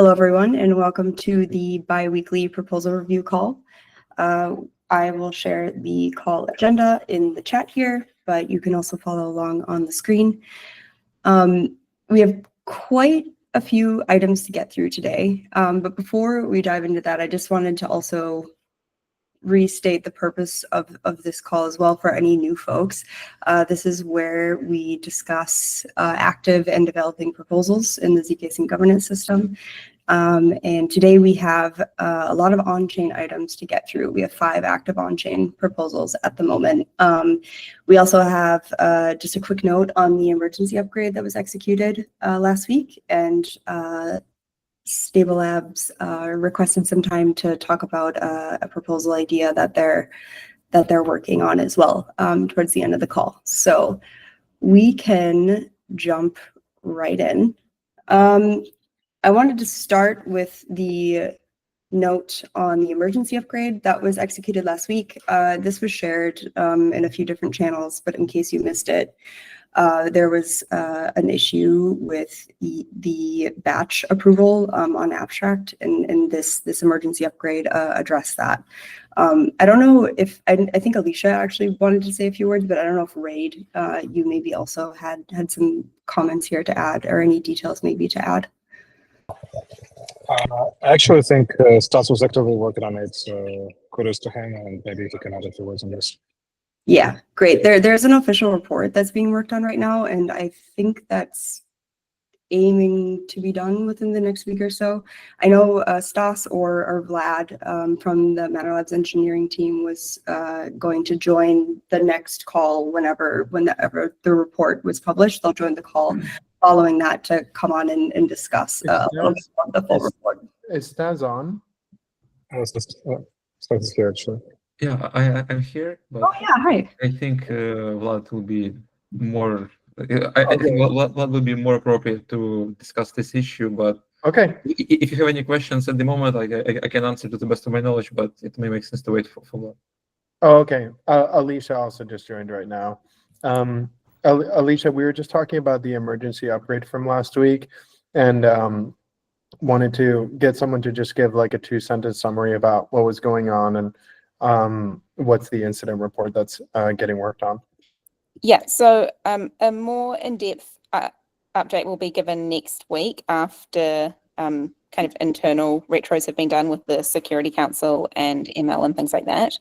Hello, everyone, and welcome to the bi-weekly proposal review call. I will share the call agenda in the chat here, but you can also follow along on the screen. We have quite a few items to get through today, but before we dive into that, I just wanted to also restate the purpose of this call as well for any new folks. This is where we discuss active and developing proposals in the zk Sync governance system. And today we have a lot of on-chain items to get through. We have 5 active on-chain proposals at the moment. We also have just a quick note on the emergency upgrade that was executed last week, and StableLabs requested some time to talk about a proposal idea that they're working on as well towards the end of the call. So we can jump right in. I wanted to start with the note on the emergency upgrade that was executed last week. This was shared in a few different channels, but in case you missed it, there was an issue with the batch approval on abstract, and this emergency upgrade addressed that. I don't know if, I think Alicia actually wanted to say a few words, but I don't know if Raid, you maybe also had some comments here to add, or any details maybe to add. I actually think Stas was actively working on it, so kudos to him, and maybe he can add a few words on this. Yeah, great. There's an official report that's being worked on right now, and I think that's aiming to be done within the next week or so. I know Stas or Vlad from the Matter Labs engineering team was going to join the next call whenever the report was published. They'll join the call following that to come on and discuss a little bit more of the full report. Is Stas on? Stas is here, actually. Yeah, I'm here. But oh yeah, hi. I think Vlad will be more. I think Vlad will be more appropriate to discuss this issue. But okay, if you have any questions at the moment, I can answer to the best of my knowledge. But it may make sense to wait for Vlad. Oh, okay. Alicia also just joined right now. Alicia, we were just talking about the emergency upgrade from last week, and wanted to get someone to just give like a 2-sentence summary about what was going on and what's the incident report that's getting worked on. Yeah, so a more in-depth update will be given next week after kind of internal retros have been done with the Security Council and ML and things like that.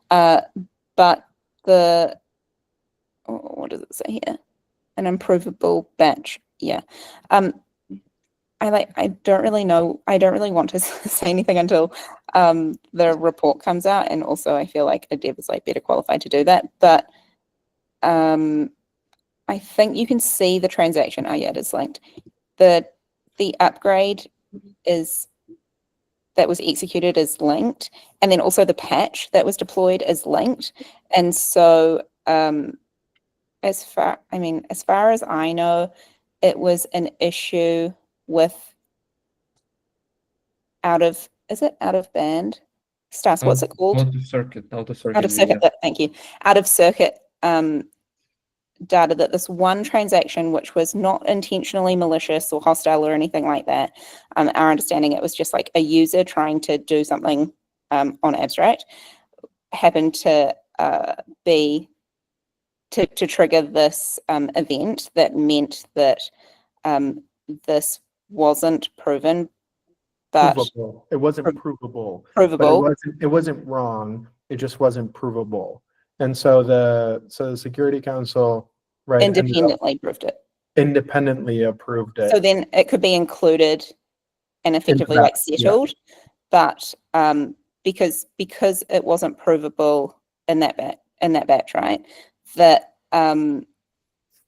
But the, what does it say here? An improvable batch, yeah. I don't really know. I don't really want to say anything until the report comes out, and also I feel like a dev is like better qualified to do that. But I think you can see the transaction. Oh yeah, it is linked. The upgrade that was executed is linked, and then also the patch that was deployed is linked. And so as far as I know, it was an issue with out of band? Stas, what's it called? Out of circuit. Yeah. Thank you. Out of circuit data, that this one transaction, which was not intentionally malicious or hostile or anything like that, our understanding, it was just like a user trying to do something on abstract, happened to to trigger this event that meant that this wasn't proven, but provable. It wasn't provable. Provable. But it wasn't wrong. It just wasn't provable. And so the Security Council, right, independently proved it. Independently approved it. So then it could be included and effectively like settled, yeah. But because it wasn't provable in that batch, right? That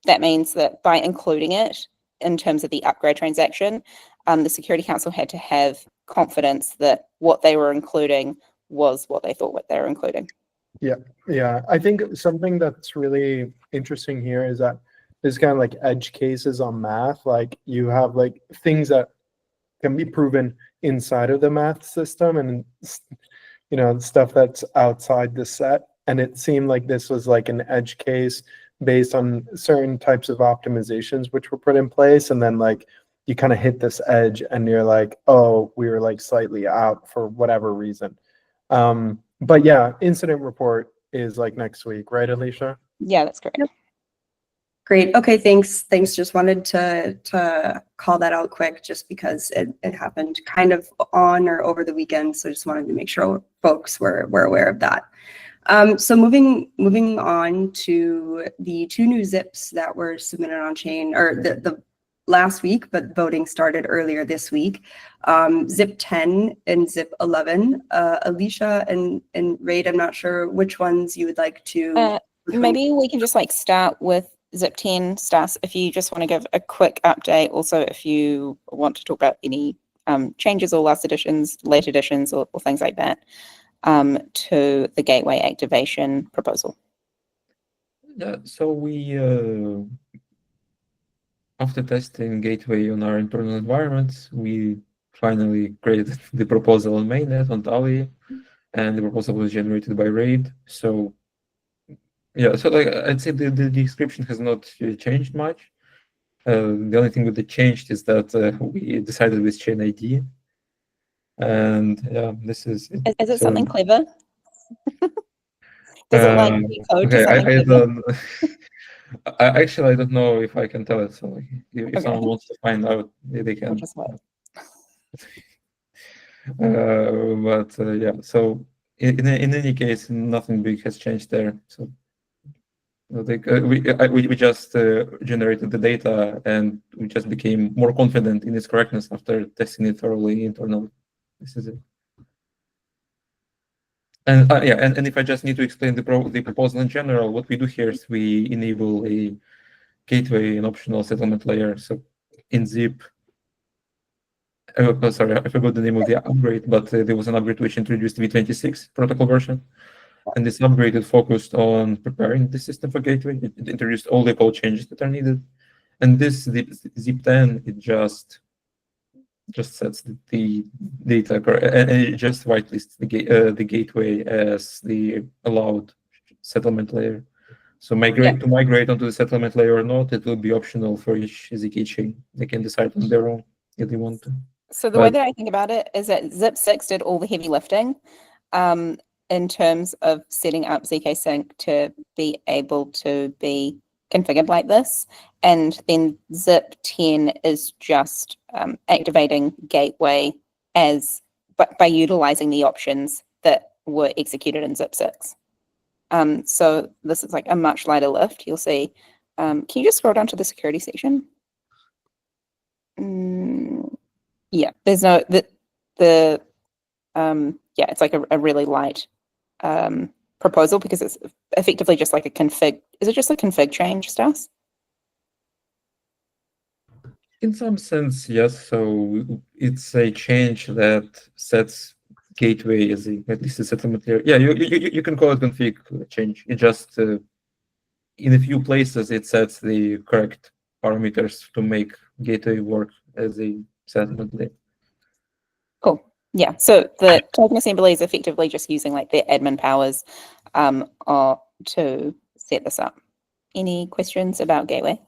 means that by including it in terms of the upgrade transaction, the Security Council had to have confidence that what they were including was what they thought what they were including. Yeah. I think something that's really interesting here is that there's kind of like edge cases on math. Like you have like things that can be proven inside of the math system, and stuff that's outside the set. And it seemed like this was like an edge case based on certain types of optimizations which were put in place, and then like you kind of hit this edge and you're like, oh, we were like slightly out for whatever reason. But yeah, incident report is like next week, right, Alicia? Yeah, that's correct. Yep. Great. Okay, thanks. Thanks. Just wanted to call that out quick just because it happened kind of on or over the weekend. So just wanted to make sure folks were aware of that. So moving on to the 2 new zips that were submitted on chain, or the last week, but voting started earlier this week. Zip 10 and Zip 11. Alicia and Raid, I'm not sure which ones you would like to. Maybe we can just like start with Zip 10, Stas, if you just want to give a quick update. Also, if you want to talk about any changes or last additions, late additions, or things like that to the gateway activation proposal. Yeah, so we, after testing gateway on our internal environments, we finally created the proposal on mainnet on Tally, and the proposal was generated by Raid. So yeah, so like I'd say the description has not changed much. The only thing that changed is that we decided with chain ID, and yeah, this is it. Is it So, something clever? Does it like decode to okay, something I clever? don't. Actually, I don't know if I can tell it. So like, if Okay. someone wants to find out, they can. We'll just wait. But yeah, so in any case, nothing big has changed there. So like, we just generated the data, and we just became more confident in its correctness after testing it thoroughly internally. This is it. And yeah, and if I just need to explain the proposal in general, what we do here is we enable a gateway and optional settlement layer. So in Zip, sorry, I forgot the name of the upgrade, but there was an upgrade which introduced v26 protocol version. And this upgrade is focused on preparing the system for gateway. It introduced all the code changes that are needed. And this Zip 10, it just sets the data, and it just whitelists the gateway as the allowed settlement layer. So to migrate onto the settlement layer or not, it will be optional for each ZK chain. They can decide on their own if they want to. So the way that I think about it is that Zip 6 did all the heavy lifting in terms of setting up ZK Sync to be able to be configured like this. And then Zip 10 is just activating gateway by utilizing the options that were executed in Zip 6. So this is like a much lighter lift. You'll see. Can you just scroll down to the security section? Yeah, there's no yeah, it's like a really light proposal because it's effectively just like a config. Is it just a config change, Stas? In some sense, yes. So it's a change that sets gateway as at least a settlement layer. Yeah, you can call it config change. It just in a few places it sets the correct parameters to make gateway work as a settlement layer. Cool. Yeah. So the token assembly is effectively just using like their admin powers to set this up. Any questions about gateway?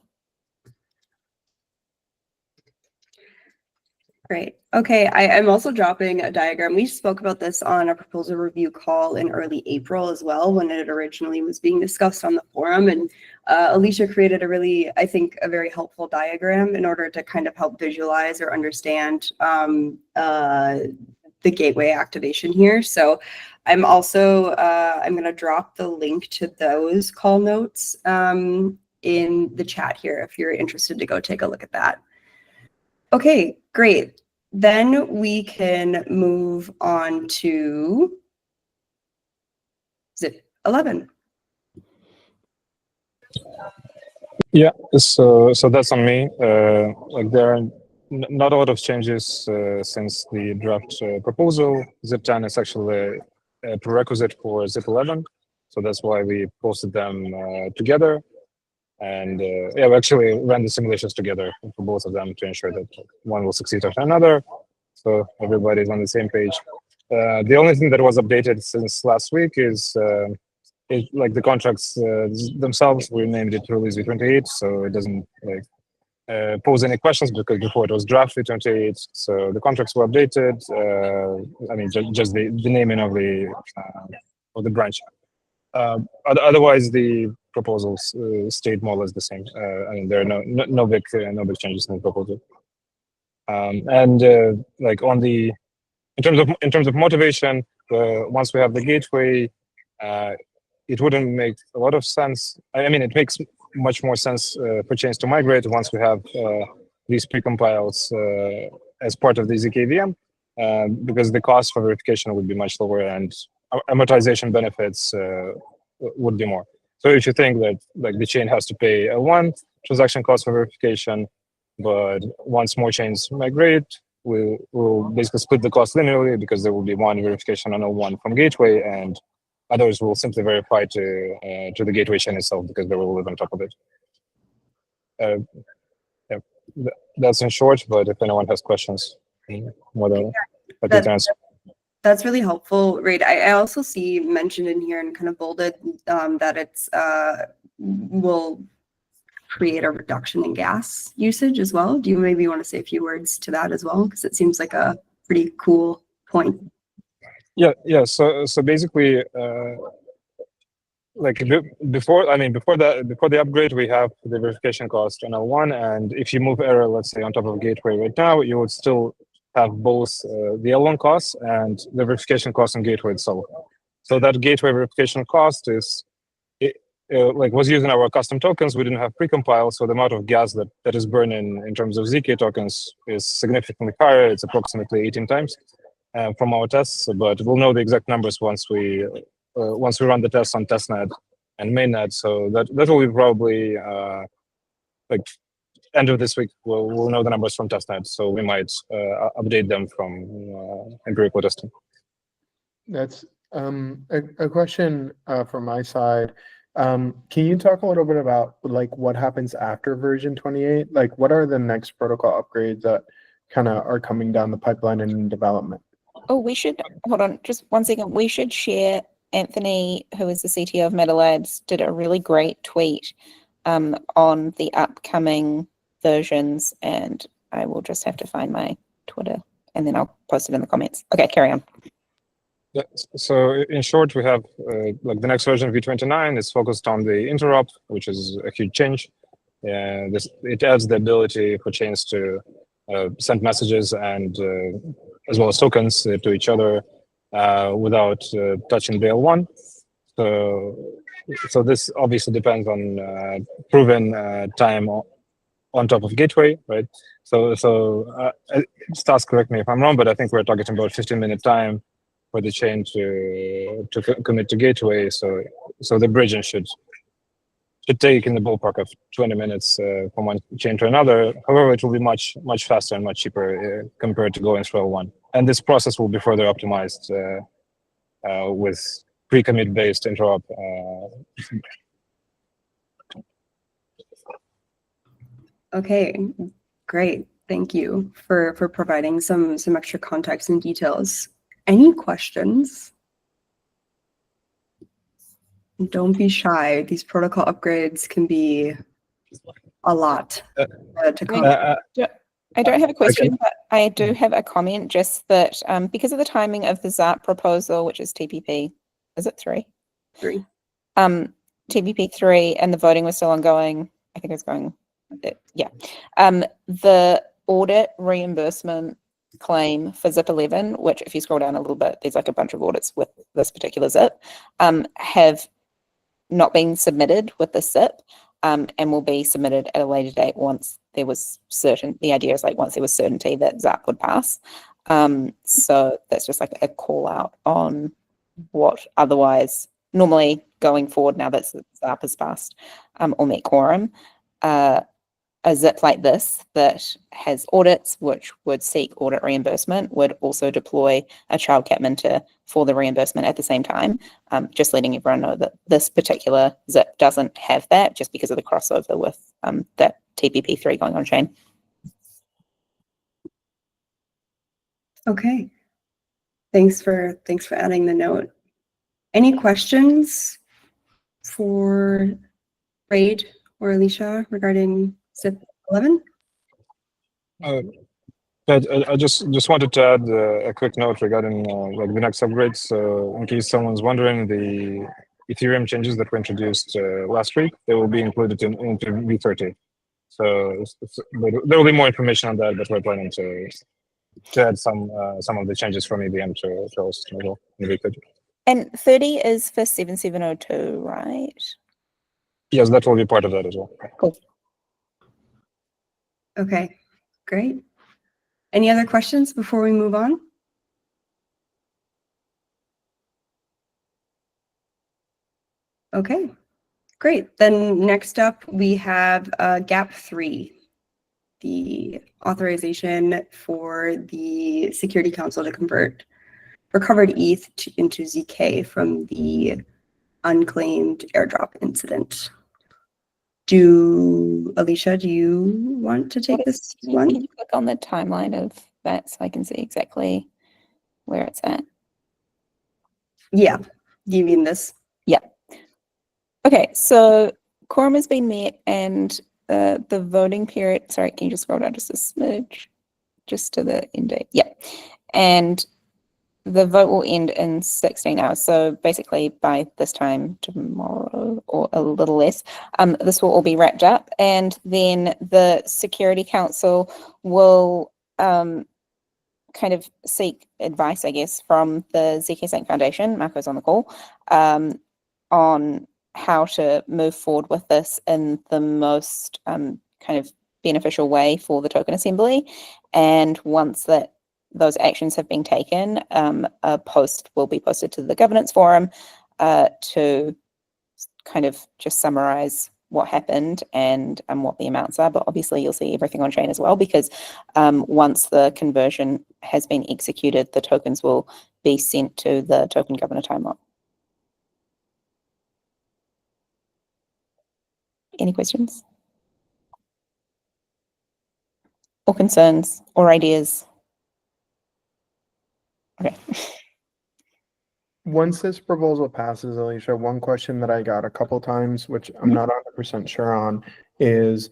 Great. Okay, I'm also dropping a diagram. We spoke about this on a proposal review call in early April as well, when it originally was being discussed on the forum. And Alicia created a really, I think, a very helpful diagram in order to kind of help visualize or understand the gateway activation here. So I'm also, I'm going to drop the link to those call notes in the chat here if you're interested to go take a look at that. Okay, great. Then we can move on to Zip 11. Yeah, so that's on me. Like there are not a lot of changes since the draft proposal. Zip 10 is actually a prerequisite for Zip 11, so that's why we posted them together. And yeah, we actually ran the simulations together for both of them to ensure that one will succeed after another, so everybody's on the same page. The only thing that was updated since last week is like the contracts themselves. We named it Release V28, so it doesn't like pose any questions because before it was draft 328, so the contracts were updated. I mean, just the naming of the branch. Otherwise, the proposals stayed more or less the same. I mean, there are no big changes in the proposal. Like in terms of motivation, once we have the gateway, it wouldn't make a lot of sense. I mean, it makes much more sense for chains to migrate once we have these precompiles as part of the ZKVM, because the cost for verification would be much lower and amortization benefits would be more. So if you think that like the chain has to pay a one transaction cost for verification, but once more chains migrate, we'll basically split the cost linearly because there will be one verification on one from gateway, and others will simply verify to the gateway chain itself because they will live on top of it. Yeah, that's in short. But if anyone has questions, more than happy to answer. That's really helpful, right? I also see mentioned in here and kind of bolded that it's will create a reduction in gas usage as well. Do you maybe want to say a few words to that as well? Because it seems like a pretty cool point. Yeah. So basically, like before the upgrade, we have the verification cost on L1, and if you move error, let's say on top of gateway right now, you would still have both the L1 costs and the verification cost on gateway itself. So that gateway verification cost is like was using our custom tokens. We didn't have precompile, so the amount of gas that is burning in terms of ZK tokens is significantly higher. It's approximately 18 times from our tests, but we'll know the exact numbers once we run the tests on testnet and mainnet. So that will be probably like end of this week. We'll know the numbers from testnet, so we might update them from empirical testing. That's a question from my side. Can you talk a little bit about like what happens after version 28? Like what are the next protocol upgrades that kind of are coming down the pipeline and in development? Oh, we should, hold on just 1 second. We should share, Anthony, who is the CTO of MetaLabs, did a really great tweet on the upcoming versions, and I will just have to find my Twitter and then I'll post it in the comments. Okay, carry on. Yeah, so in short, we have like the next version of V29 is focused on the interop, which is a huge change. It adds the ability for chains to send messages and as well as tokens to each other without touching the L1. So this obviously depends on proven time on top of gateway, right? So Stas, correct me if I'm wrong, but I think we're targeting about 15-minute time for the chain to commit to gateway. So the bridging should take in the ballpark of 20 minutes from one chain to another. However, it will be much faster and much cheaper compared to going through L1. And this process will be further optimized with pre-commit based interop. Okay, great. Thank you for providing some extra context and details. Any questions? Don't be shy. These protocol upgrades can be a lot to come. I don't have a question, but I do have a comment, just that because of the timing of the ZARP proposal, which is TPP, is it 3? 3. TPP 3, and the voting was still ongoing. I think it's going, yeah. The audit reimbursement claim for ZIP 11, which if you scroll down a little bit, there's like a bunch of audits with this particular ZIP, have not been submitted with the ZIP, and will be submitted at a later date once there was the idea is like once there was certainty that ZARP would pass. So that's just like a call out on what otherwise normally going forward, now that ZARP has passed or met quorum, a ZIP like this that has audits, which would seek audit reimbursement, would also deploy a child cap minter for the reimbursement at the same time. Just letting everyone know that this particular ZIP doesn't have that, just because of the crossover with that TPP3 going on chain. Okay. Thanks for adding the note. Any questions for Raid or Alicia regarding ZIP 11? Uh, I just wanted to add a quick note regarding like the next upgrades. So in case someone's wondering, the Ethereum changes that were introduced last week, they will be included into V30. So there will be more information on that, but we're planning to add some of the changes from EVM to host in V30. And 30 is for 7702, right? Yes, that will be part of that as well. Cool. Okay, great. Any other questions before we move on? Okay, great. Then next up, we have gap 3, the authorization for the Security Council to convert recovered ETH into ZK from the unclaimed airdrop incident. Alicia, do you want to take this Can one? you click on the timeline of that so I can see exactly where it's at? Yeah, do you mean this? Yeah. Okay, so quorum has been met and the voting period, sorry, can you just scroll down just a smidge, just to the end date? Yeah. And the vote will end in 16 hours. So basically by this time tomorrow or a little less, this will all be wrapped up. And then the Security Council will kind of seek advice, I guess, from the ZK Sync Foundation, Marco's on the call, on how to move forward with this in the most kind of beneficial way for the token assembly. And once that those actions have been taken, a post will be posted to the governance forum to kind of just summarize what happened and what the amounts are. But obviously you'll see everything on chain as well, because once the conversion has been executed, the tokens will be sent to the token governor timelock. Any questions? Or concerns or ideas? Okay. Once this proposal passes, Alicia, one question that I got a couple times, which I'm not 100% sure on, is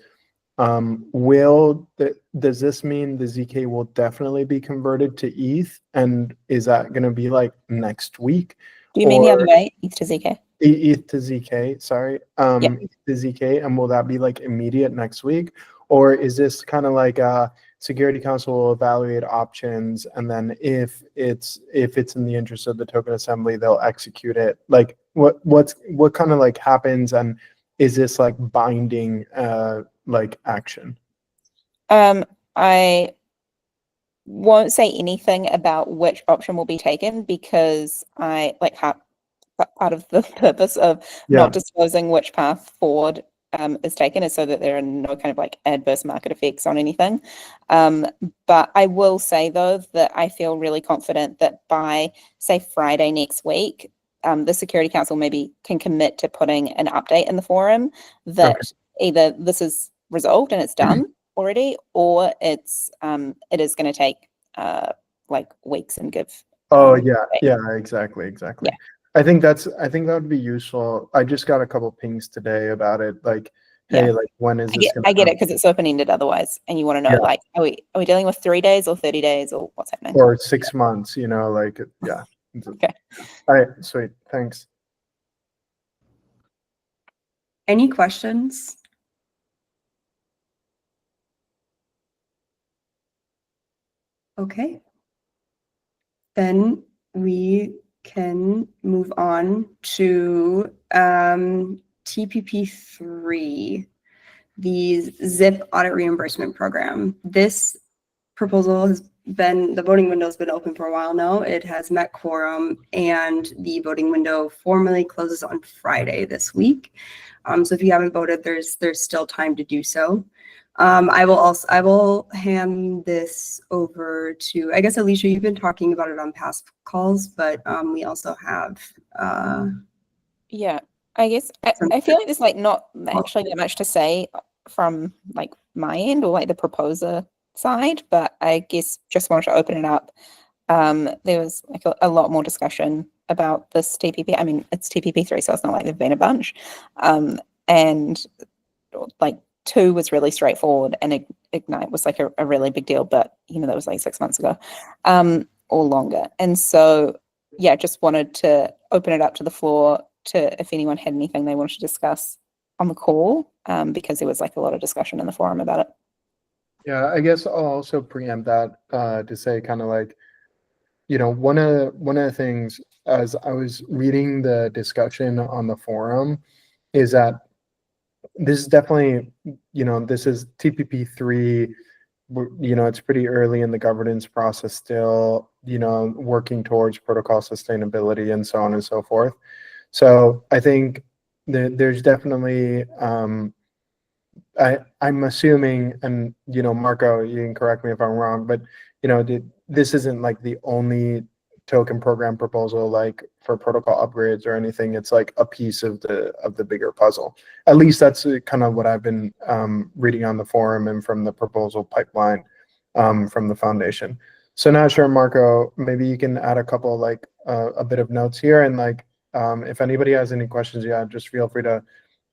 does this mean the ZK will definitely be converted to ETH? And is that going to be like next week? Do you mean the other way, ETH to ZK? ETH to ZK, sorry. Yep. ETH to ZK, and will that be like immediate next week? Or is this kind of like Security Council will evaluate options, and then if it's in the interest of the token assembly, they'll execute it? Like what kind of like happens, and is this like binding like action? I won't say anything about which option will be taken, because I like part of the purpose of not disclosing which path forward is taken is so that there are no kind of like adverse market effects on anything. But I will say though that I feel really confident that by say Friday next week, the Security Council maybe can commit to putting an update in the forum that either this is resolved and it's done already, or it is going to take like weeks and give. Exactly. Yeah. I think that would be useful. I just got a couple pings today about it, like, hey, like when is this I get it, because it's open-ended otherwise, and you want to know like, are we dealing with 3 days or 30 days or what's happening? Or 6 months, like yeah. Okay. All right, sweet. Thanks. Any questions? Okay. Then we can move on to TPP3, the ZIP Audit Reimbursement Program. This proposal has been, the voting window has been open for a while now. It has met quorum, and the voting window formally closes on Friday this week. So if you haven't voted, there's still time to do so. I will hand this over to, I guess, Alicia, you've been talking about it on past calls, but we also have yeah, I guess I feel like there's like not actually that much to say from like my end or like the proposer side, but I guess just wanted to open it up. There was like a lot more discussion about this TPP. I mean, it's TPP3, so it's not like there've been a bunch. And like 2 was really straightforward, and Ignite was like a really big deal, but that was like 6 months ago, or longer. And so, yeah, just wanted to open it up to the floor to if anyone had anything they wanted to discuss on the call, because there was like a lot of discussion in the forum about it. Yeah, I guess I'll also preempt that to say kind of like, one of the things as I was reading the discussion on the forum is that this is definitely, this is TPP3. It's pretty early in the governance process still, working towards protocol sustainability and so on and so forth. So I think there's definitely, I'm assuming, and Marco, you can correct me if I'm wrong, but this isn't like the only token program proposal like for protocol upgrades or anything. It's like a piece of the bigger puzzle. At least that's kind of what I've been reading on the forum and from the proposal pipeline from the foundation. So not sure, Marco, maybe you can add a couple like a bit of notes here, and like if anybody has any questions, yeah, just feel free to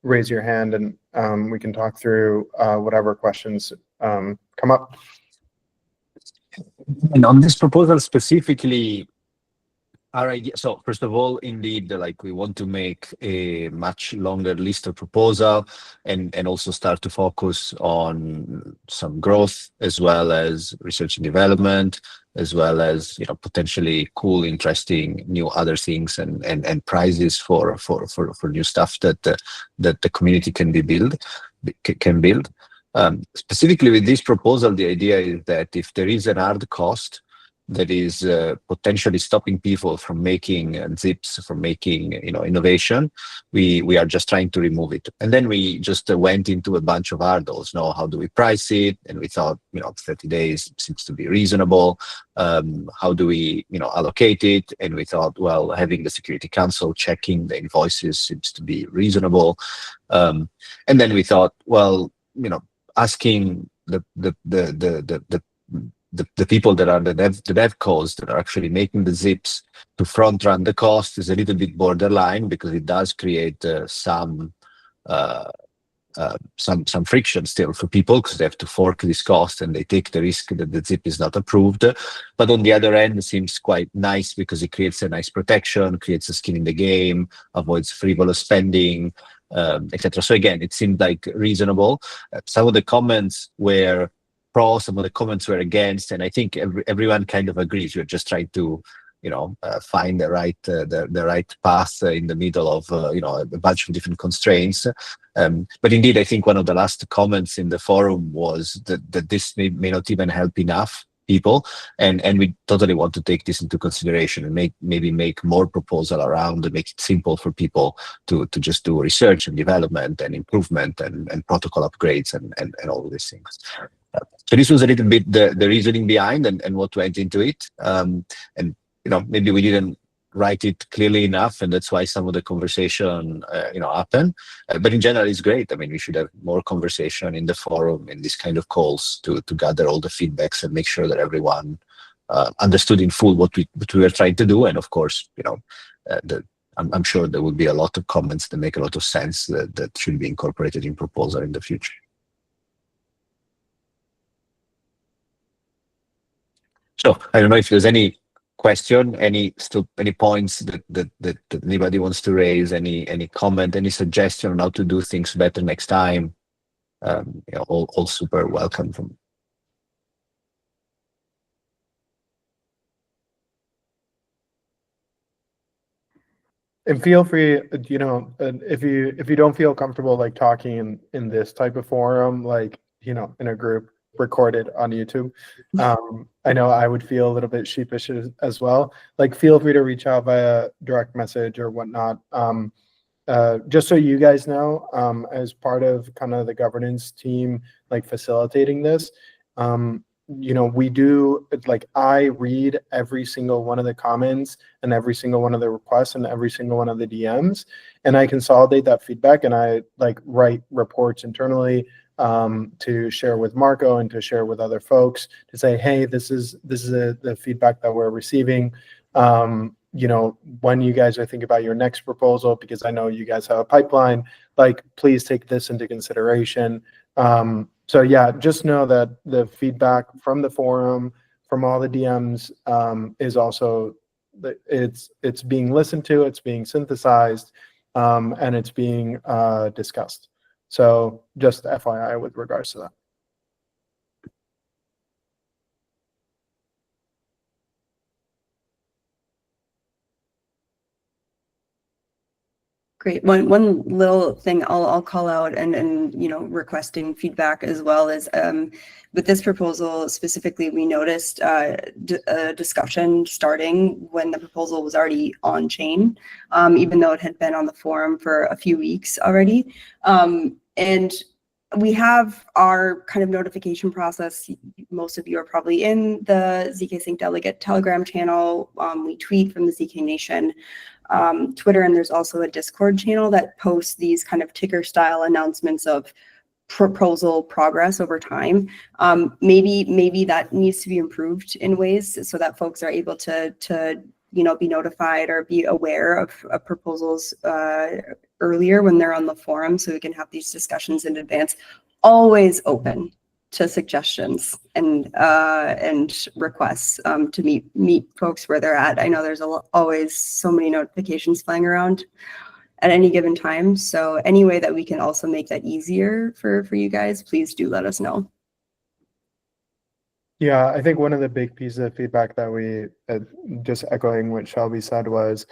raise your hand and we can talk through whatever questions come up. And on this proposal specifically, our idea, so first of all, indeed, like we want to make a much longer list of proposal and also start to focus on some growth as well as research and development, as well as potentially cool, interesting new other things and prizes for new stuff that the community can build. Specifically with this proposal, the idea is that if there is an hard cost that is potentially stopping people from making zips, from making innovation, we are just trying to remove it. And then we just went into a bunch of hurdles. How do we price it? And we thought 30 days seems to be reasonable. How do we allocate it? And we thought, well, having the Security Council checking the invoices seems to be reasonable. And then we thought, well, asking the people that are the dev codes that are actually making the zips to front run the cost is a little bit borderline, because it does create some friction still for people, because they have to fork this cost and they take the risk that the zip is not approved. But on the other end, it seems quite nice because it creates a nice protection, creates a skin in the game, avoids frivolous spending, etc. So again, it seemed like reasonable. Some of the comments were pro, some of the comments were against, and I think everyone kind of agrees. We're just trying to find the right path in the middle of a bunch of different constraints. But indeed, I think one of the last comments in the forum was that this may not even help enough people, and we totally want to take this into consideration and maybe make more proposal around and make it simple for people to just do research and development and improvement and protocol upgrades and all of these things. So this was a little bit the reasoning behind and what went into it. And maybe we didn't write it clearly enough, and that's why some of the conversation happened. But in general, it's great. I mean, we should have more conversation in the forum, in this kind of calls, to gather all the feedbacks and make sure that everyone understood in full what we were trying to do. And of course, I'm sure there will be a lot of comments that make a lot of sense that should be incorporated in proposal in the future. So I don't know if there's any question, any points that anybody wants to raise, any comment, any suggestion on how to do things better next time. All super welcome from. And feel free, if you don't feel comfortable like talking in this type of forum, like in a group, recorded on YouTube. I know I would feel a little bit sheepish as well. Like, feel free to reach out via direct message or whatnot. Just so you guys know, as part of kind of the governance team, like facilitating this, we do, like, I read every single one of the comments and every single one of the requests and every single one of the DMs, and I consolidate that feedback and I like write reports internally to share with Marco and to share with other folks to say, hey, this is the feedback that we're receiving. When you guys are thinking about your next proposal, because I know you guys have a pipeline, like, please take this into consideration. So yeah, just know that the feedback from the forum, from all the DMs, is also it's being listened to, it's being synthesized, and it's being discussed. So just FYI with regards to that. Great. One little thing I'll call out and requesting feedback as well is with this proposal specifically, we noticed a discussion starting when the proposal was already on chain, even though it had been on the forum for a few weeks already. And we have our kind of notification process. Most of you are probably in the ZK Sync Delegate Telegram channel. We tweet from the ZK Nation. Twitter, and there's also a Discord channel that posts these kind of ticker style announcements of proposal progress over time. Maybe that needs to be improved in ways so that folks are able to be notified or be aware of proposals earlier when they're on the forum, so we can have these discussions in advance. Always open to suggestions and requests to meet folks where they're at. I know there's always so many notifications flying around at any given time. So any way that we can also make that easier for you guys, please do let us know. Yeah, I think one of the big pieces of feedback that we, just echoing what Shelby said, was,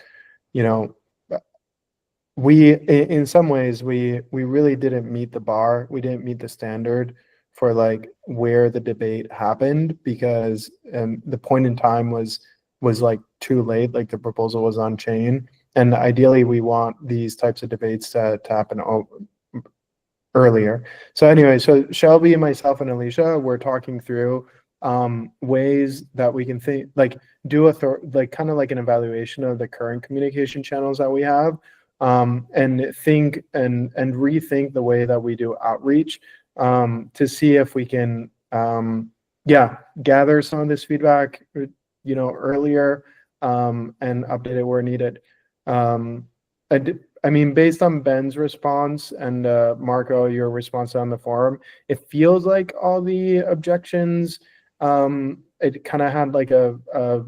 we, in some ways, we really didn't meet the bar. We didn't meet the standard for like where the debate happened, because the point in time was like too late, like the proposal was on chain. And ideally we want these types of debates to happen earlier. So anyway, so Shelby, myself, and Alicia were talking through ways that we can think, like do kind of like an evaluation of the current communication channels that we have, and think and rethink the way that we do outreach, to see if we can gather some of this feedback earlier, and update it where needed. I mean, based on Ben's response and Marco, your response on the forum, it feels like all the objections, it kind of had like a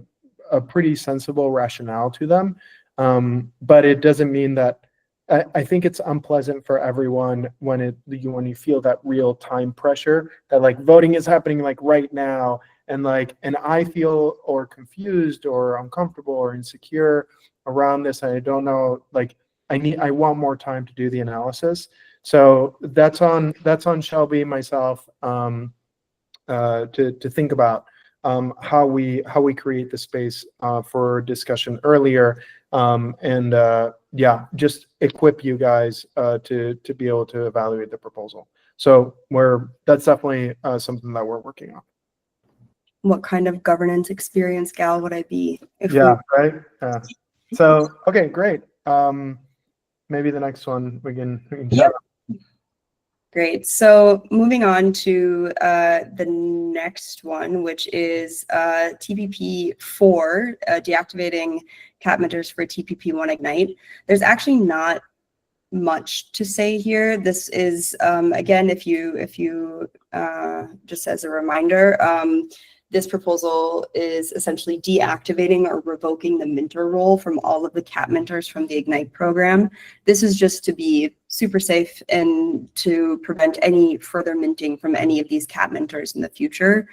pretty sensible rationale to them, but it doesn't mean that. I think it's unpleasant for everyone when you feel that real time pressure that like voting is happening like right now, and I feel or confused or uncomfortable or insecure around this. I don't know, like I want more time to do the analysis. So that's on Shelby, myself, to think about how we create the space for discussion earlier, and just equip you guys to be able to evaluate the proposal. So that's definitely something that we're working on. What kind of governance experience gal would I be? Right. So okay, great. Maybe the next one we can yeah. Great. So moving on to the next one, which is TPP4, deactivating cap mentors for TPP1 Ignite. There's actually not much to say here. This is, again, if you just as a reminder, this proposal is essentially deactivating or revoking the minter role from all of the cap mentors from the Ignite program. This is just to be super safe and to prevent any further minting from any of these cap mentors in the future,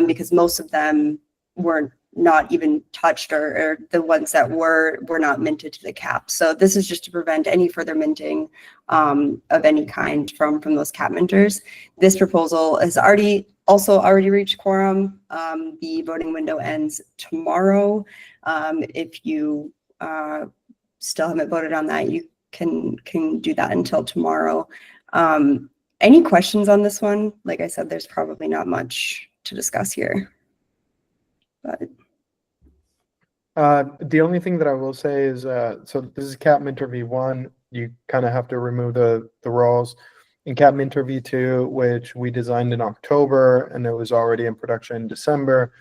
because most of them were not even touched, or the ones that were not minted to the cap. So this is just to prevent any further minting of any kind from those cap mentors. This proposal has already reached quorum. The voting window ends tomorrow. If you still haven't voted on that, you can do that until tomorrow. Any questions on this one? Like I said, there's probably not much to discuss here. But the only thing that I will say is, so this is cap minter v1. You kind of have to remove the roles. In cap minter v2, which we designed in October and it was already in production in December,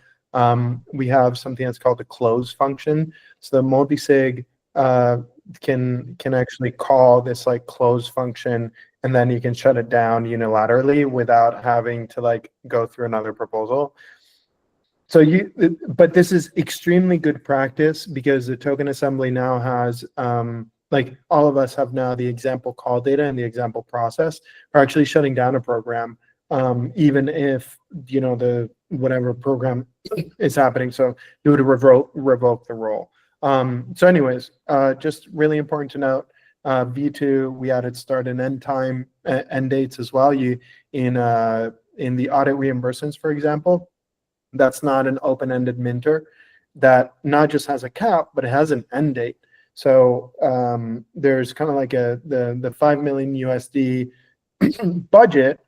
we have something that's called the close function. So the multisig can actually call this like close function, and then you can shut it down unilaterally without having to like go through another proposal. So but this is extremely good practice because the token assembly now has, like all of us have now the example call data and the example process for actually shutting down a program, even if, the whatever program is happening. So you would revoke the role. So anyways, just really important to note, V2, we added start and end time, end dates as well. In the audit reimbursements, for example, that's not an open-ended minter that not just has a cap, but it has an end date. So there's kind of like the 5 million USD budget,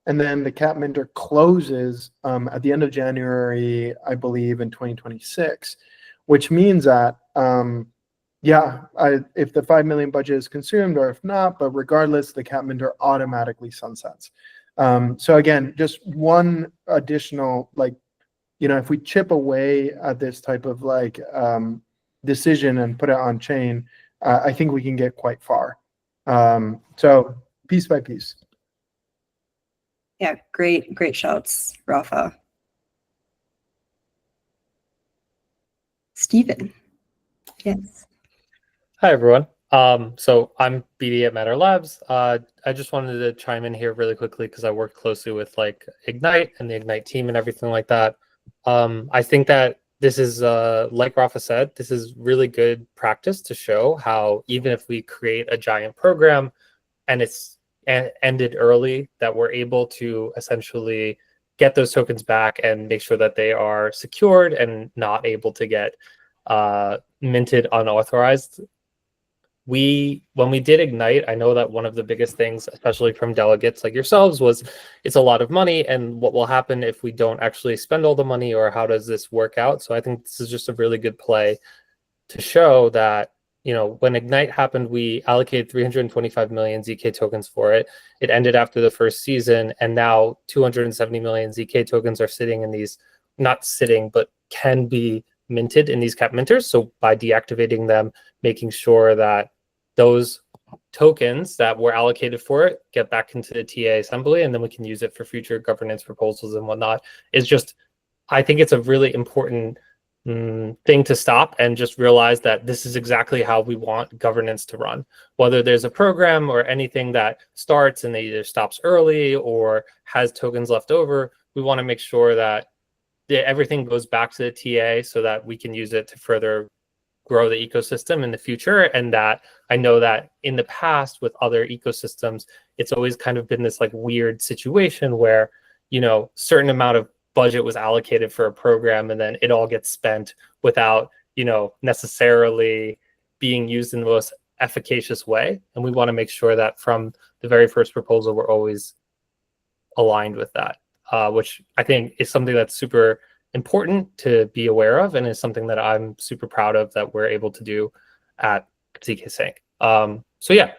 and then the cap minter closes at the end of January, I believe, in 2026, which means that if the 5 million budget is consumed or if not, but regardless, the cap minter automatically sunsets. So again, just one additional, like, if we chip away at this type of like decision and put it on chain, I think we can get quite far. So piece by piece. Yeah, great shouts, Rafa. Stephen. Yes. Hi, everyone. So I'm BD at Matter Labs. I just wanted to chime in here really quickly because I work closely with like Ignite and the Ignite team and everything like that. I think that this is, like Rafa said, this is really good practice to show how even if we create a giant program and it's ended early, that we're able to essentially get those tokens back and make sure that they are secured and not able to get minted unauthorized. When we did Ignite, I know that one of the biggest things, especially from delegates like yourselves, was it's a lot of money and what will happen if we don't actually spend all the money, or how does this work out? So I think this is just a really good play to show that, when Ignite happened, we allocated 325 million ZK tokens for it. It ended after the first season, and now 270 million ZK tokens are sitting in these, not sitting, but can be minted in these cap minters. So by deactivating them, making sure that those tokens that were allocated for it get back into the TA assembly, and then we can use it for future governance proposals and whatnot. It's just, I think it's a really important thing to stop and just realize that this is exactly how we want governance to run. Whether there's a program or anything that starts and it either stops early or has tokens left over, we want to make sure that everything goes back to the TA so that we can use it to further grow the ecosystem in the future. And that I know that in the past with other ecosystems, it's always kind of been this like weird situation where, certain amount of budget was allocated for a program and then it all gets spent without, necessarily being used in the most efficacious way. And we want to make sure that from the very first proposal, we're always aligned with that, which I think is something that's super important to be aware of, and is something that I'm super proud of that we're able to do at ZK Sync. So yeah,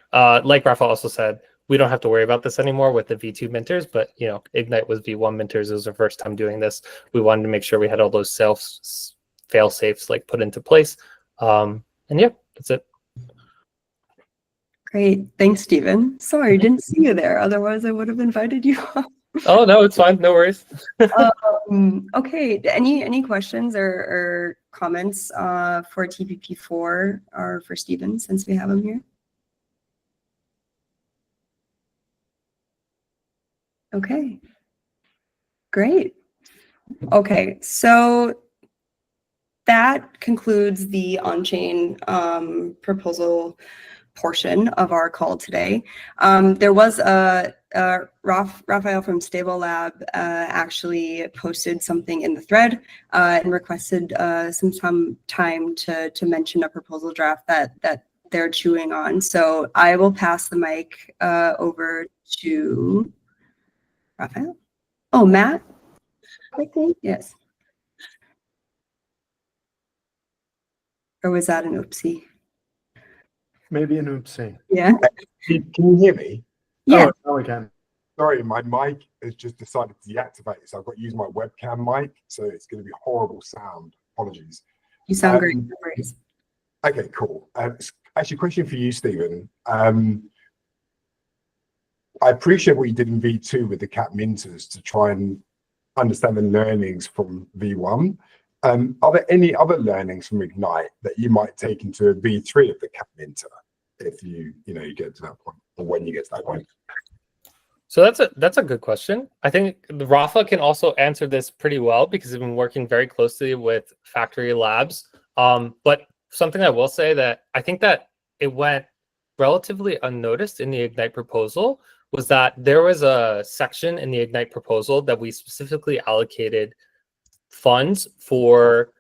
like Rafa also said, we don't have to worry about this anymore with the V2 minters, but Ignite was V1 minters. It was our first time doing this. We wanted to make sure we had all those fail safes like put into place. And yeah, that's it. Great. Thanks, Stephen. Sorry, didn't see you there. Otherwise, I would have invited you up. Oh, no, it's fine. No worries. Okay. Any questions or comments for TPP4 or for Stephen, since we have him here? Okay. Great. Okay. So that concludes the on-chain proposal portion of our call today. There was Raphael from StableLab actually posted something in the thread and requested some time to mention a proposal draft that they're chewing on. So I will pass the mic over to Raphael. Oh, Matt? Quickly? Yes. Or was that an oopsie? Maybe an oopsie. Yeah. Can you hear me? Yeah. Oh, we can. Sorry, my mic has just decided to deactivate, so I've got to use my webcam mic, so it's going to be horrible sound. Apologies. You sound great. No worries. Okay, cool. Actually, question for you, Stephen. I appreciate what you did in V2 with the cap minters to try and understand the learnings from V1. Are there any other learnings from Ignite that you might take into V3 of the cap minter if you get to that point, or when you get to that point? So that's a good question. I think Rafa can also answer this pretty well because he's been working very closely with Factory Labs. But something I will say that I think that it went relatively unnoticed in the Ignite proposal was that there was a section in the Ignite proposal that we specifically allocated funds for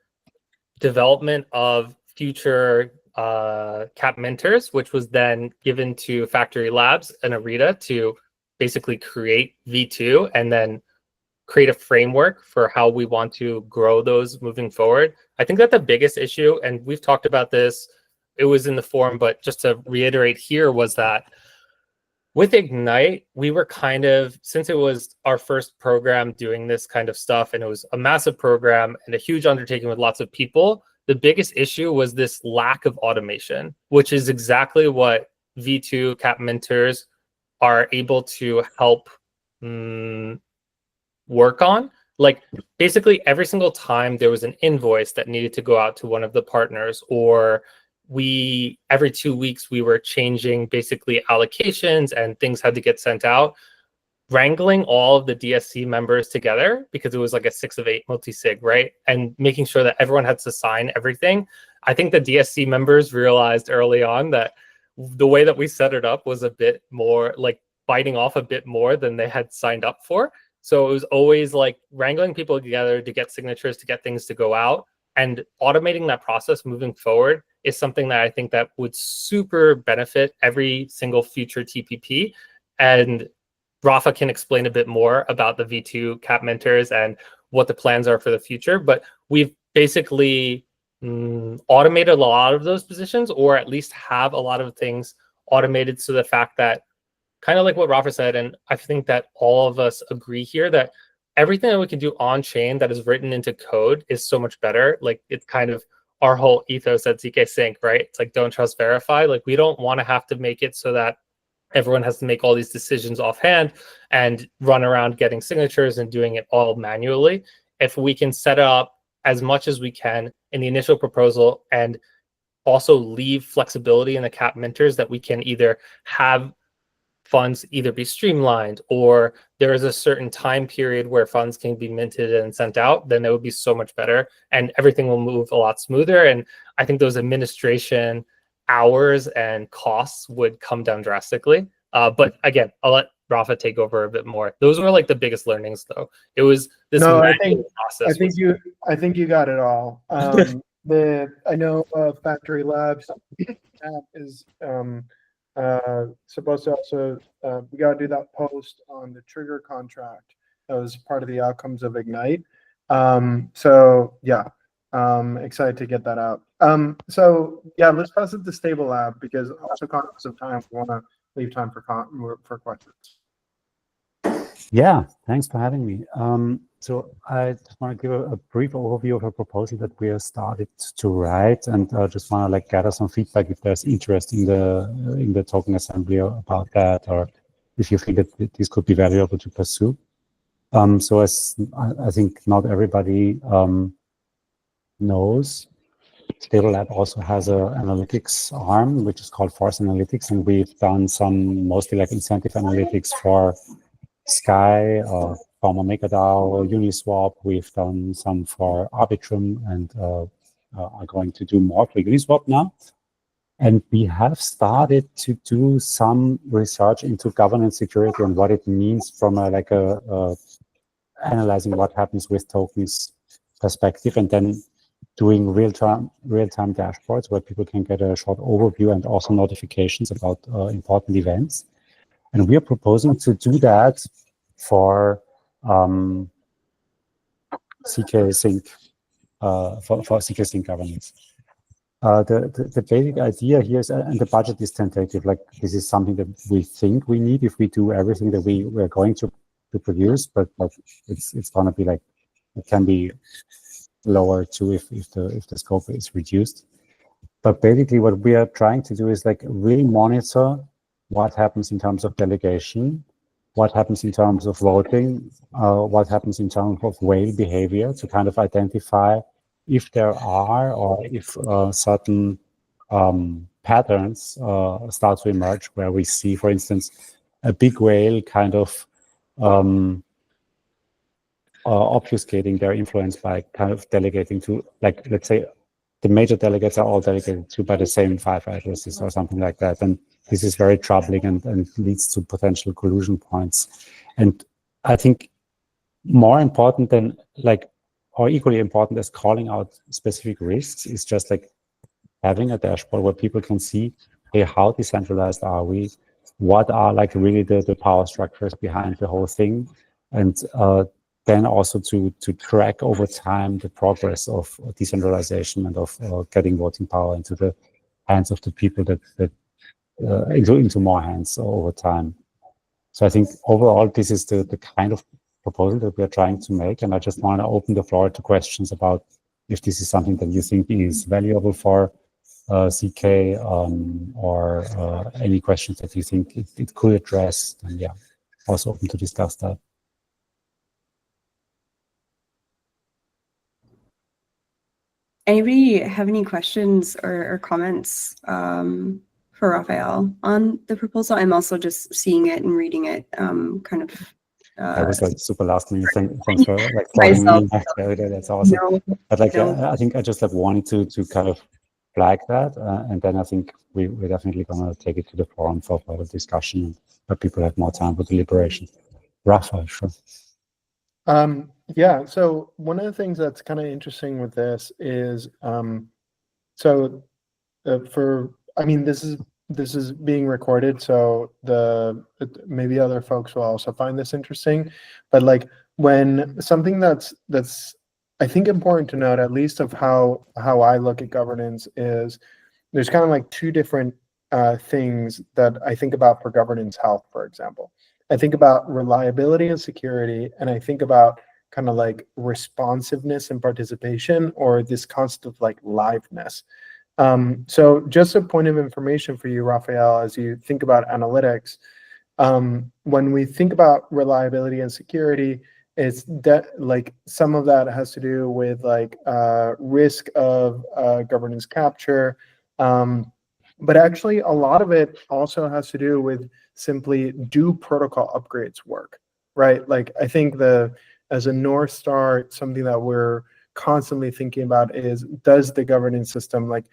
development of future cap minters, which was then given to Factory Labs and Arita to basically create V2 and then create a framework for how we want to grow those moving forward. I think that the biggest issue, and we've talked about this, it was in the forum, but just to reiterate here, was that with Ignite, we were kind of, since it was our first program doing this kind of stuff, and it was a massive program and a huge undertaking with lots of people, the biggest issue was this lack of automation, which is exactly what V2 cap minters are able to help work on. Like basically every single time there was an invoice that needed to go out to one of the partners, or every 2 weeks we were changing basically allocations and things had to get sent out, wrangling all of the DSC members together, because it was like a 6 of 8 multi-sig, right? And making sure that everyone had to sign everything. I think the DSC members realized early on that the way that we set it up was a bit more like biting off a bit more than they had signed up for. So it was always like wrangling people together to get signatures, to get things to go out, and automating that process moving forward is something that I think that would super benefit every single future TPP. And Rafa can explain a bit more about the V2 cap mentors and what the plans are for the future. But we've basically automated a lot of those positions, or at least have a lot of things automated, so the fact that, kind of like what Rafa said, and I think that all of us agree here, that everything that we can do on chain that is written into code is so much better. Like it's kind of our whole ethos at ZK Sync, right? It's like don't trust, verify. Like we don't want to have to make it so that everyone has to make all these decisions offhand and run around getting signatures and doing it all manually. If we can set it up as much as we can in the initial proposal and also leave flexibility in the cap minters that we can either have funds either be streamlined, or there is a certain time period where funds can be minted and sent out, then it would be so much better and everything will move a lot smoother. And I think those administration hours and costs would come down drastically. But again, I'll let Rafa take over a bit more. Those were like the biggest learnings though. It was this process. I think you got it all. I know Factory Labs is supposed to also, we got to do that post on the trigger contract. That was part of the outcomes of Ignite. So yeah, excited to get that out. So yeah, let's pass it to StableLab, because also conscious of time, we want to leave time for questions. Yeah, thanks for having me. So I just want to give a brief overview of a proposal that we have started to write, and just want to like gather some feedback if there's interest in the token assembly about that, or if you think that this could be valuable to pursue. So as I think not everybody knows, StableLab also has an analytics arm, which is called Force Analytics, and we've done some mostly like incentive analytics for Sky, former MakerDAO, Uniswap. We've done some for Arbitrum, and are going to do more for Uniswap now. And we have started to do some research into governance security and what it means from a analyzing what happens with tokens perspective, and then doing real-time dashboards where people can get a short overview and also notifications about important events. And we are proposing to do that for ZK Sync, for ZK Sync governance. The basic idea here is, and the budget is tentative, like this is something that we think we need if we do everything that we're going to produce, but like it's gonna be like, it can be lower too if the scope is reduced. But basically what we are trying to do is like really monitor what happens in terms of delegation, what happens in terms of voting, what happens in terms of whale behavior, to kind of identify if there are or if certain patterns start to emerge where we see, for instance, a big whale kind of obfuscating their influence by kind of delegating to, like, let's say the major delegates are all delegated to by the same 5 addresses or something like that. And this is very troubling and leads to potential collusion points. And I think more important than like, or equally important as calling out specific risks is just like having a dashboard where people can see, hey, how decentralized are we? What are like really the power structures behind the whole thing? And then also to track over time the progress of decentralization and of getting voting power into the hands of the people that into more hands over time. So I think overall, this is the kind of proposal that we are trying to make. And I just want to open the floor to questions about if this is something that you think is valuable for CK or any questions that you think it could address. And yeah, also open to discuss that. Anybody have any questions or comments for Raphael on the proposal? I'm also just seeing it and reading it kind of. I was like super last minute. Thanks for like throwing me back there. That's awesome. No, But like, no. I think I just like wanted to kind of flag that, and then I think we're definitely gonna take it to the forum for further discussion, where people have more time for deliberation. Raphael, sure. Yeah, so one of the things that's kind of interesting with this is, this is being recorded, so maybe other folks will also find this interesting, but like when something that's I think important to note, at least of how I look at governance, is there's kind of like two different things that I think about for governance health, for example. I think about reliability and security, and I think about kind of like responsiveness and participation, or this concept of like liveness. So just a point of information for you, Raphael, as you think about analytics, when we think about reliability and security, it's like some of that has to do with like risk of governance capture, but actually a lot of it also has to do with simply, do protocol upgrades work, right? Like I think as a North Star, something that we're constantly thinking about is, does the governance system, like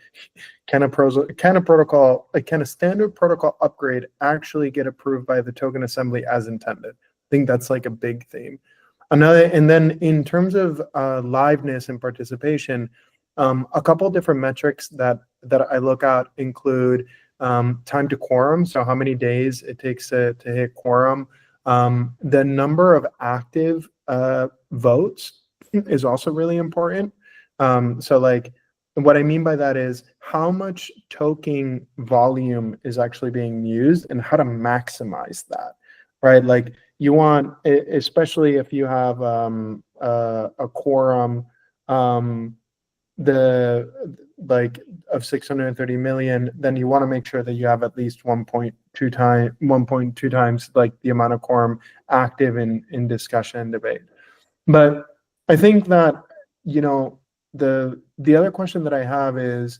can a standard protocol upgrade actually get approved by the token assembly as intended? I think that's like a big theme. And then in terms of liveness and participation, a couple different metrics that I look at include time to quorum, so how many days it takes to hit quorum. The number of active votes is also really important. So like, what I mean by that is how much token volume is actually being used and how to maximize that, right? Like you want, especially if you have a quorum of 630 million, then you want to make sure that you have at least 1.2 times like the amount of quorum active in discussion and debate. But I think that, you know, the other question that I have is,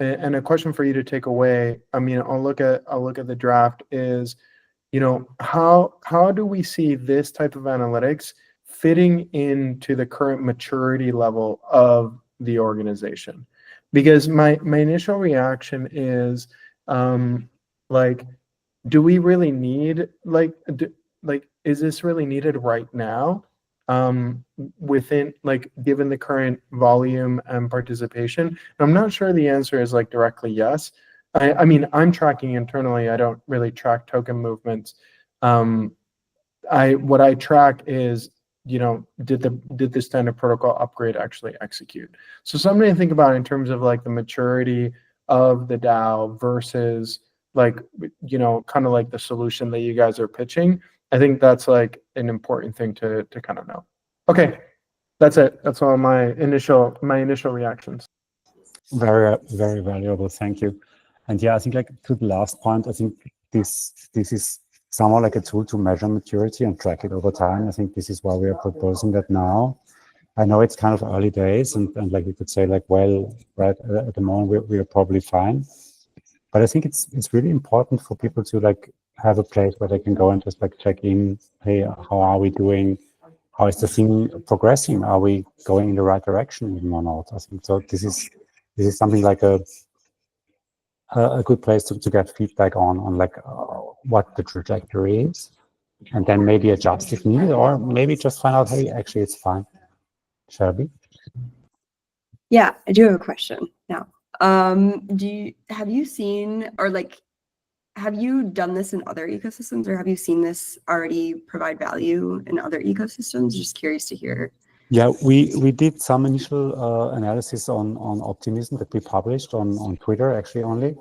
and a question for you to take away, I mean, I'll look at the draft, is, you know, how do we see this type of analytics fitting into the current maturity level of the organization? Because my initial reaction is like, do we really need is this really needed right now within, like, given the current volume and participation? And I'm not sure the answer is like directly yes. I mean, I'm tracking internally. I don't really track token movements. What I track is, you know, did the standard protocol upgrade actually execute? So something to think about in terms of like the maturity of the DAO versus like, you know, kind of like the solution that you guys are pitching. I think that's like an important thing to kind of know. Okay, that's it. That's all my initial reactions. Very, very valuable. Thank you. And yeah, I think like to the last point, I think this is somewhat like a tool to measure maturity and track it over time. I think this is why we are proposing that now. I know it's kind of early days, and like you could say like, well, right at the moment we are probably fine. But I think it's really important for people to like have a place where they can go and just like check in. Hey, how are we doing? How is the thing progressing? Are we going in the right direction even or not? I think so. This is something like a good place to get feedback on like what the trajectory is, and then maybe adjust if needed, or maybe just find out, hey, actually it's fine. Shelby? Yeah, I do have a question now. Have you seen, or like, have you done this in other ecosystems, or have you seen this already provide value in other ecosystems? Just curious to hear. Yeah, we did some initial analysis on optimism that we published on Twitter actually only.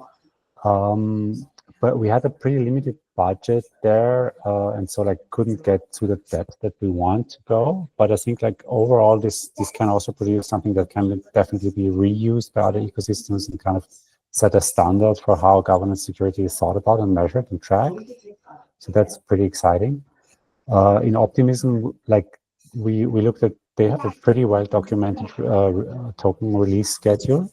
But we had a pretty limited budget there, and so like couldn't get to the depth that we want to go. But I think like overall, this can also produce something that can definitely be reused by other ecosystems and kind of set a standard for how governance security is thought about and measured and tracked. So that's pretty exciting. In Optimism, like we looked at, they have a pretty well documented token release schedule.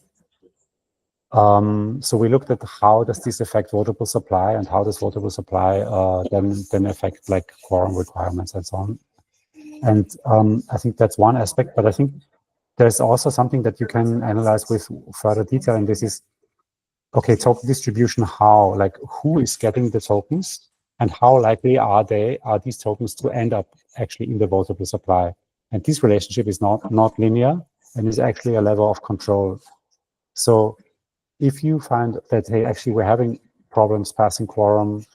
So we looked at how does this affect votable supply, and how does votable supply then affect like quorum requirements and so on. And I think that's one aspect, but I think there's also something that you can analyze with further detail, and this is, okay, token distribution, how, like who is getting the tokens, and how likely are these tokens to end up actually in the votable supply. And this relationship is not linear, and is actually a level of control. So if you find that, hey, actually we're having problems passing quorum,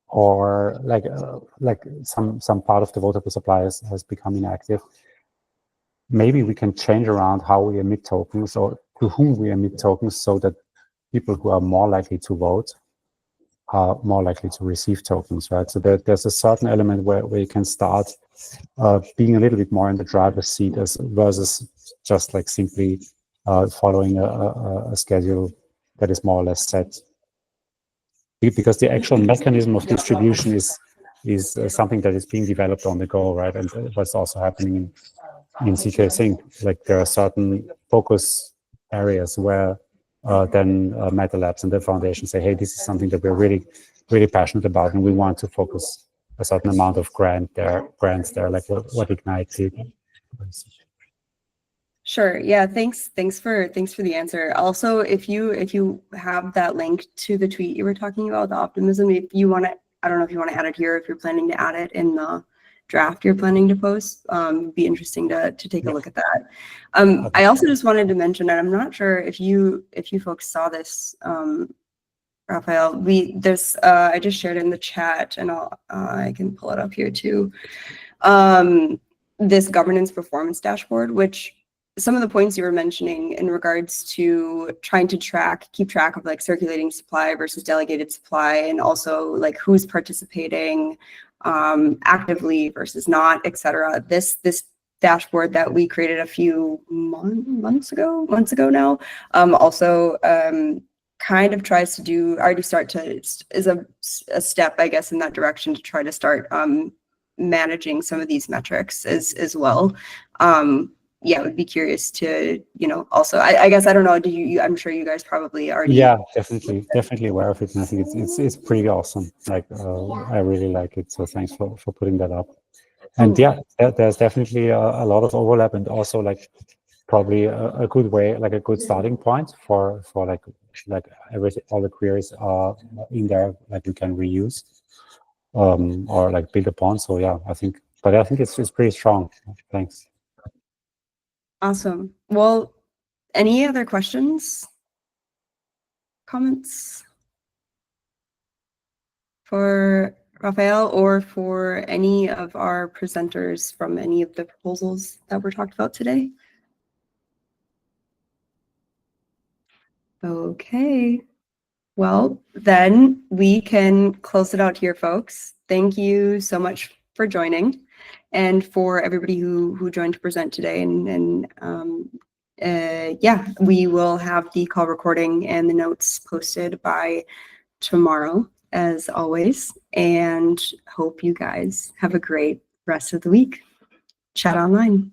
or like some part of the votable supply has become inactive, maybe we can change around how we emit tokens or to whom we emit tokens, so that people who are more likely to vote are more likely to receive tokens, right? So there's a certain element where you can start being a little bit more in the driver's seat versus just like simply following a schedule that is more or less set. Because the actual mechanism of distribution is something that is being developed on the go, right? And what's also happening in CK Sync, like there are certain focus areas where then Meta Labs and the foundation say, hey, this is something that we're really, really passionate about, and we want to focus a certain amount of grants there, like what Ignite did. Sure. Yeah. Thanks for the answer. Also, if you have that link to the tweet you were talking about, the optimism, if you want to, I don't know if you want to add it here, if you're planning to add it in the draft you're planning to post, it'd be interesting to take a look at that. I also just wanted to mention that I'm not sure if you folks saw this, Raphael. I just shared it in the chat, and I can pull it up here too. This governance performance dashboard, which some of the points you were mentioning in regards to trying to keep track of like circulating supply versus delegated supply, and also like who's participating actively versus not, etc. This dashboard that we created a few months ago now, also kind of tries to is a step, I guess, in that direction to try to start managing some of these metrics as well. Yeah, would be curious to, also, I guess, I don't know, I'm sure you guys probably already. Yeah, definitely aware of it. And I think it's pretty awesome. Like, I really like it. So thanks for putting that up. And yeah, there's definitely a lot of overlap, and also like probably a good way, like a good starting point for like all the queries are in there, like you can reuse or like build upon. So yeah, I think it's pretty strong. Thanks. Awesome. Well, any other questions, comments for Raphael or for any of our presenters from any of the proposals that were talked about today? Okay. Well, then we can close it out here, folks. Thank you so much for joining, and for everybody who joined to present today, and yeah, we will have the call recording and the notes posted by tomorrow, as always, and hope you guys have a great rest of the week. Chat online.